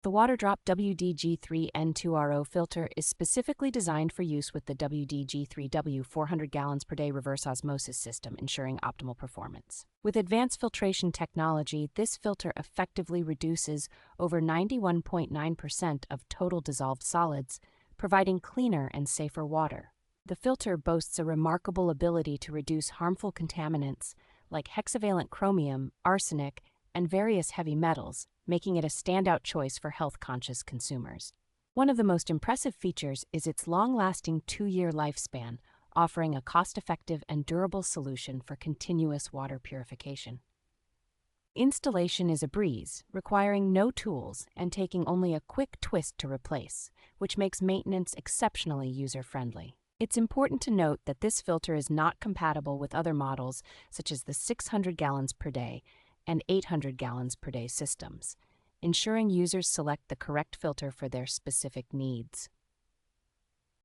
The Waterdrop WD-G3-N2RO filter is specifically designed for use with the WD-G3W 400 gallons per day reverse osmosis system, ensuring optimal performance. With advanced filtration technology, this filter effectively reduces over 91.9% of total dissolved solids, providing cleaner and safer water. The filter boasts a remarkable ability to reduce harmful contaminants like hexavalent chromium, arsenic, and various heavy metals, making it a standout choice for health-conscious consumers. One of the most impressive features is its long-lasting 2-year lifespan, offering a cost-effective and durable solution for continuous water purification. Installation is a breeze, requiring no tools and taking only a quick twist to replace, which makes maintenance exceptionally user-friendly. It's important to note that this filter is not compatible with other models such as the 600 gallons per day and 800 gallons per day systems, ensuring users select the correct filter for their specific needs.